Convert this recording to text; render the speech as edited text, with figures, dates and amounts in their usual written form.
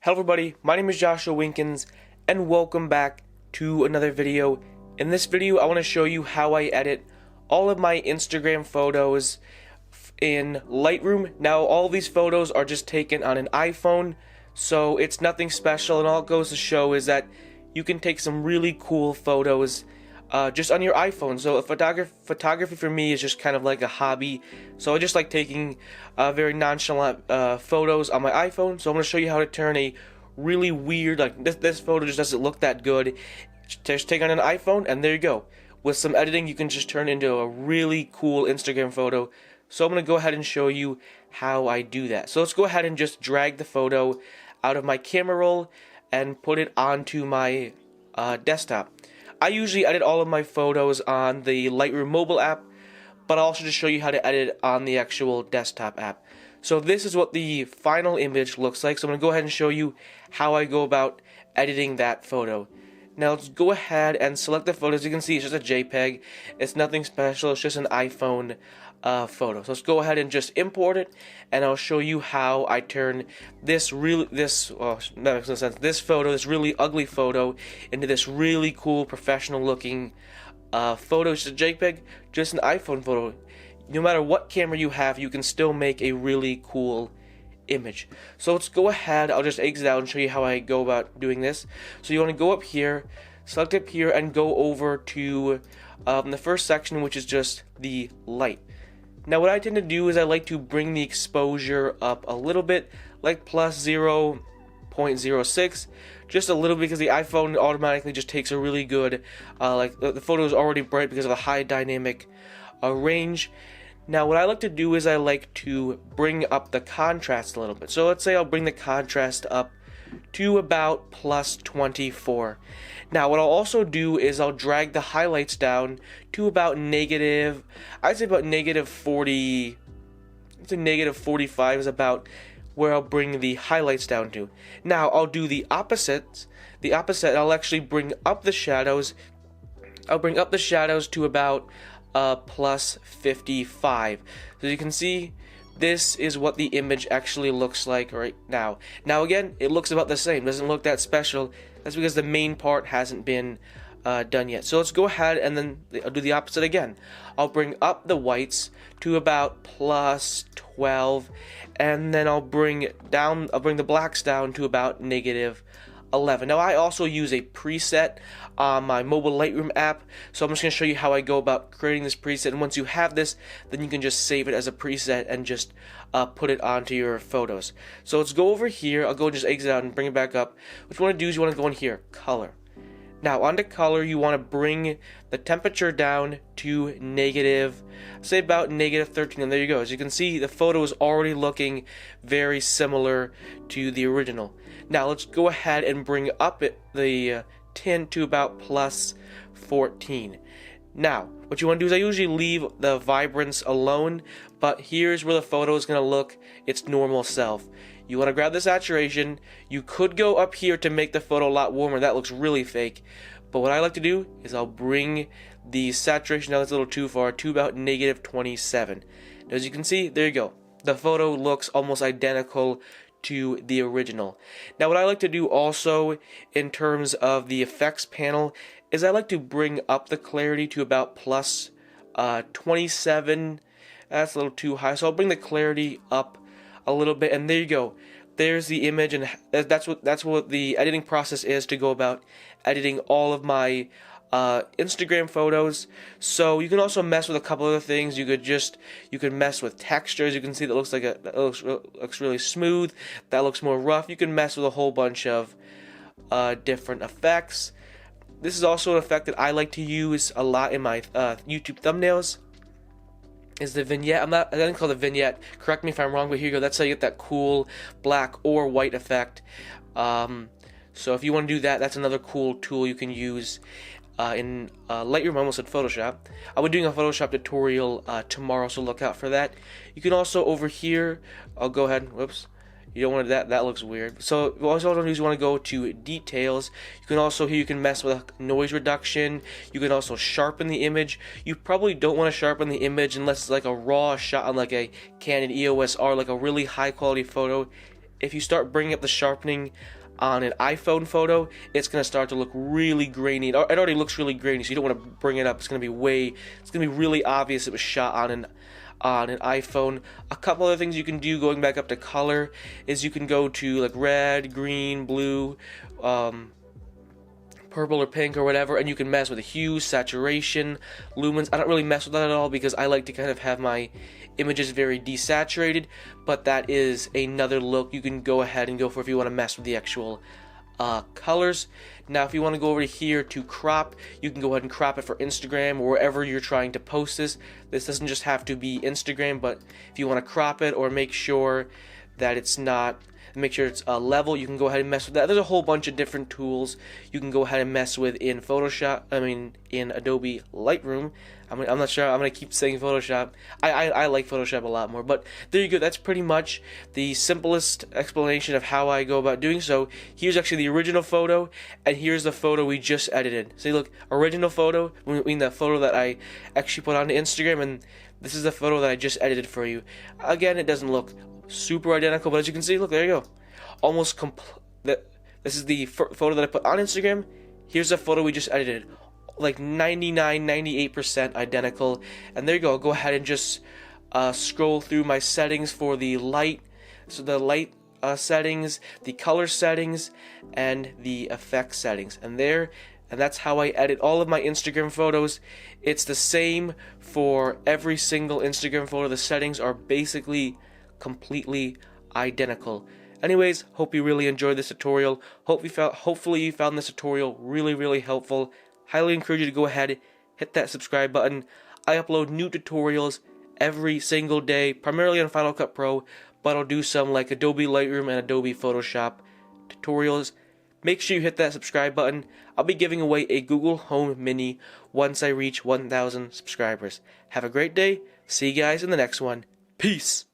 Hello everybody, my name is Joshua Winkins, and welcome back to another video. In this video, I want to show you how I edit all of my Instagram photos in Lightroom. Now, all of these photos are just taken on an iPhone, so it's nothing special, and all it goes to show is that you can take some really cool photos just on your iPhone. So photography for me is just kind of like a hobby. So I just like taking very nonchalant photos on my iPhone. So I'm going to show you how to turn a really weird, like this photo just doesn't look that good. Just take on an iPhone and there you go. With some editing you can just turn it into a really cool Instagram photo. So I'm going to go ahead and show you how I do that. So let's go ahead and just drag the photo out of my camera roll and put it onto my desktop. I usually edit all of my photos on the Lightroom mobile app, but I'll also just show you how to edit on the actual desktop app. So this is what the final image looks like. So I'm going to go ahead and show you how I go about editing that photo. Now let's go ahead and select the photo. As you can see, it's just a JPEG. It's nothing special. It's just an iPhone photo. So let's go ahead and just import it, and I'll show you how I turn this photo, this really ugly photo, into this really cool professional looking photo. It's just a JPEG, just an iPhone photo. No matter what camera you have, you can still make a really cool image. So let's go ahead. I'll just exit out and show you how I go about doing this. So you want to go up here, select up here, and go over to the first section, which is just the light. Now what I tend to do is I like to bring the exposure up a little bit, like plus 0.06, just a little bit, because the iPhone automatically just takes a really good, like the photo is already bright because of the high dynamic range. Now what I like to do is I like to bring up the contrast a little bit. So let's say I'll bring the contrast up to about plus 24. Now what I'll also do is I'll drag the highlights down to about negative, I'd say about negative 40, I'd say negative 45 is about where I'll bring the highlights down to. Now I'll do the opposite, I'll actually bring up the shadows. I'll bring up the shadows to about plus 55. So you can see, this is what the image actually looks like right now. Now again, it looks about the same, doesn't look that special. That's because the main part hasn't been done yet. So let's go ahead and then I'll do the opposite again. I'll bring up the whites to about plus 12, and then I'll bring the blacks down to about negative 11. Now I also use a preset on my mobile Lightroom app, so I'm just going to show you how I go about creating this preset, and once you have this, then you can just save it as a preset and just put it onto your photos. So let's go over here. I'll go and just exit out and bring it back up. What you want to do is you want to go in here, color. Now onto color, you want to bring the temperature down to negative, say about negative 13, and there you go. As you can see, the photo is already looking very similar to the original. Now let's go ahead and bring up the tint to about plus 14. Now what you want to do is I usually leave the vibrance alone, but here's where the photo is going to look its normal self. You want to grab the saturation. You could go up here to make the photo a lot warmer. That looks really fake. But what I like to do is I'll bring the saturation down, that's a little too far, to about negative 27. Now, as you can see, there you go. The photo looks almost identical to the original. Now what I like to do also in terms of the effects panel is I like to bring up the clarity to about plus 27. That's a little too high, so I'll bring the clarity up a little bit, and there you go. There's the image, and that's what the editing process is to go about editing all of my Instagram photos. So you can also mess with a couple other things. You could mess with textures. You can see that looks really smooth. That looks more rough. You can mess with a whole bunch of different effects. This is also an effect that I like to use a lot in my YouTube thumbnails. Is the vignette. I didn't call it vignette. Correct me if I'm wrong, but here you go. That's how you get that cool black or white effect. So if you want to do that, that's another cool tool you can use in Lightroom. I almost said Photoshop. I'll be doing a Photoshop tutorial tomorrow, so look out for that. You can also over here, I'll go ahead. Whoops. You don't want that. That looks weird. So what you want to do is you want to go to details. You can also here you can mess with noise reduction. You can also sharpen the image. You probably don't want to sharpen the image unless it's like a raw shot on like a Canon EOS R, like a really high quality photo. if you start bringing up the sharpening on an iPhone photo, it's going to start to look really grainy. It already looks really grainy, so you don't want to bring it up. It's going to be really obvious it was shot on an iPhone. A couple other things you can do going back up to color is you can go to like red, green, blue, purple or pink or whatever, and you can mess with the hue, saturation, lumens. I don't really mess with that at all because I like to kind of have my images very desaturated, but that is another look you can go ahead and go for if you want to mess with the actual colors. Now if you want to go over here to crop, you can go ahead and crop it for Instagram or wherever you're trying to post this. This doesn't just have to be Instagram, but if you want to crop it or make sure that it's not, make sure it's level, you can go ahead and mess with that. There's a whole bunch of different tools you can go ahead and mess with in in Adobe Lightroom. I'm not sure, I'm going to keep saying Photoshop. I like Photoshop a lot more, but there you go. That's pretty much the simplest explanation of how I go about doing so. Here's actually the original photo, and here's the photo we just edited. See, look, original photo, I mean the photo that I actually put onto Instagram, and this is the photo that I just edited for you. Again, it doesn't look super identical, but as you can see, look, there you go. Almost this is the photo that I put on Instagram. Here's the photo we just edited. Like 99-98% identical. And there you go. I'll go ahead and just scroll through my settings for the light. So the light settings, the color settings, and the effect settings. And that's how I edit all of my Instagram photos. It's the same for every single Instagram photo. The settings are basically completely identical. Anyways, hope you really enjoyed this tutorial. Hopefully you found this tutorial really helpful. Highly encourage you to go ahead, hit that subscribe button. I upload new tutorials every single day, primarily on Final Cut Pro, but I'll do some like Adobe Lightroom and Adobe Photoshop tutorials. Make sure you hit that subscribe button. I'll be giving away a Google Home Mini once I reach 1,000 subscribers. Have a great day. See you guys in the next one. Peace.